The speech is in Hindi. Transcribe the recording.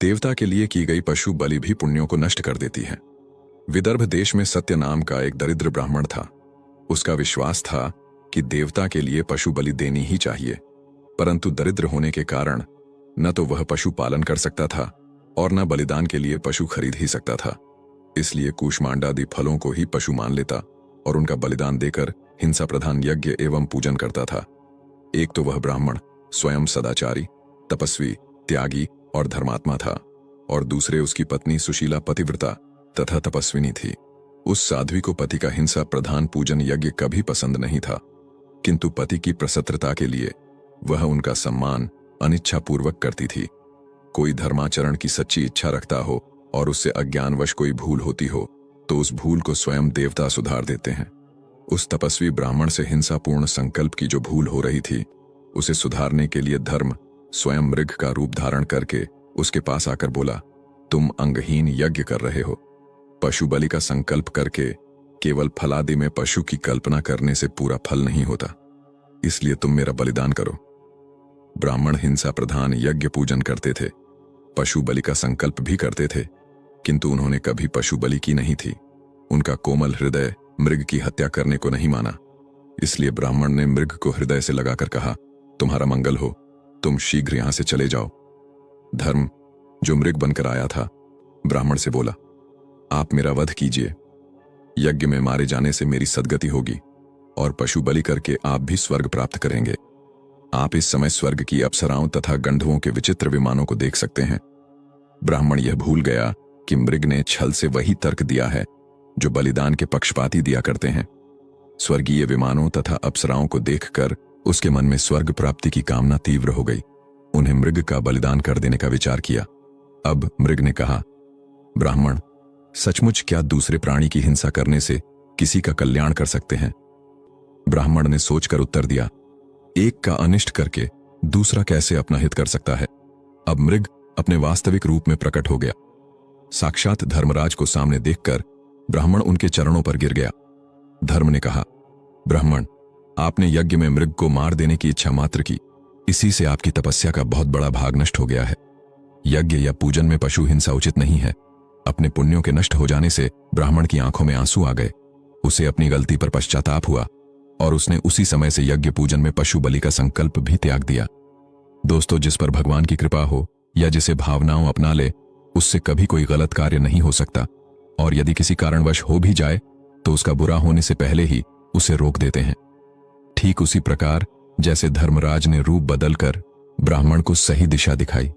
देवता के लिए की गई पशु बलि भी पुण्यों को नष्ट कर देती है। विदर्भ देश में सत्य नाम का एक दरिद्र ब्राह्मण था। उसका विश्वास था कि देवता के लिए पशु बलि देनी ही चाहिए, परंतु दरिद्र होने के कारण न तो वह पशु पालन कर सकता था और न बलिदान के लिए पशु खरीद ही सकता था। इसलिए कूष्मांडादि फलों को ही पशु मान लेता और उनका बलिदान देकर हिंसा प्रधान यज्ञ एवं पूजन करता था। एक तो वह ब्राह्मण स्वयं सदाचारी, तपस्वी, त्यागी और धर्मात्मा था, और दूसरे उसकी पत्नी सुशीला पतिव्रता तथा तपस्विनी थी। उस साध्वी को पति का हिंसा प्रधान पूजन यज्ञ कभी पसंद नहीं था, किंतु पति की प्रसत्रता के लिए वह उनका सम्मान अनिच्छापूर्वक करती थी। कोई धर्माचरण की सच्ची इच्छा रखता हो और उससे अज्ञानवश कोई भूल होती हो तो उस भूल को स्वयं देवता सुधार देते हैं। उस तपस्वी ब्राह्मण से हिंसापूर्ण संकल्प की जो भूल हो रही थी, उसे सुधारने के लिए धर्म स्वयं मृग का रूप धारण करके उसके पास आकर बोला, तुम अंगहीन यज्ञ कर रहे हो। पशु बलि का संकल्प करके केवल फलादि में पशु की कल्पना करने से पूरा फल नहीं होता, इसलिए तुम मेरा बलिदान करो। ब्राह्मण हिंसा प्रधान यज्ञ पूजन करते थे, पशु बलि का संकल्प भी करते थे, किंतु उन्होंने कभी पशु बलि की नहीं थी। उनका कोमल हृदय मृग की हत्या करने को नहीं माना। इसलिए ब्राह्मण ने मृग को हृदय से लगाकर कहा, तुम्हारा मंगल हो, तुम शीघ्र यहां से चले जाओ। धर्म, जो मृग बनकर आया था, ब्राह्मण से बोला, आप मेरा वध कीजिए। यज्ञ में मारे जाने से मेरी सद्गति होगी और पशु बलि करके आप भी स्वर्ग प्राप्त करेंगे। आप इस समय स्वर्ग की अप्सराओं तथा गंधर्वों के विचित्र विमानों को देख सकते हैं। ब्राह्मण यह भूल गया कि मृग ने छल से वही तर्क दिया है जो बलिदान के पक्षपाती दिया करते हैं। स्वर्गीय विमानों तथा अप्सराओं को देखकर उसके मन में स्वर्ग प्राप्ति की कामना तीव्र हो गई। उन्हें मृग का बलिदान कर देने का विचार किया। अब मृग ने कहा, ब्राह्मण, सचमुच क्या दूसरे प्राणी की हिंसा करने से किसी का कल्याण कर सकते हैं? ब्राह्मण ने सोचकर उत्तर दिया, एक का अनिष्ट करके दूसरा कैसे अपना हित कर सकता है? अब मृग अपने वास्तविक रूप में प्रकट हो गया। साक्षात धर्मराज को सामने देखकर ब्राह्मण उनके चरणों पर गिर गया। धर्म ने कहा, ब्राह्मण, आपने यज्ञ में मृग को मार देने की इच्छा मात्र की, इसी से आपकी तपस्या का बहुत बड़ा भाग नष्ट हो गया है। यज्ञ या पूजन में पशु हिंसा उचित नहीं है। अपने पुण्यों के नष्ट हो जाने से ब्राह्मण की आंखों में आंसू आ गए। उसे अपनी गलती पर पश्चाताप हुआ और उसने उसी समय से यज्ञ पूजन में पशु बलि का संकल्प भी त्याग दिया। दोस्तों, जिस पर भगवान की कृपा हो या जिसे भावनाओं अपना ले, उससे कभी कोई गलत कार्य नहीं हो सकता, और यदि किसी कारणवश हो भी जाए तो उसका बुरा होने से पहले ही उसे रोक देते हैं। ठीक उसी प्रकार जैसे धर्मराज ने रूप बदलकर ब्राह्मण को सही दिशा दिखाई,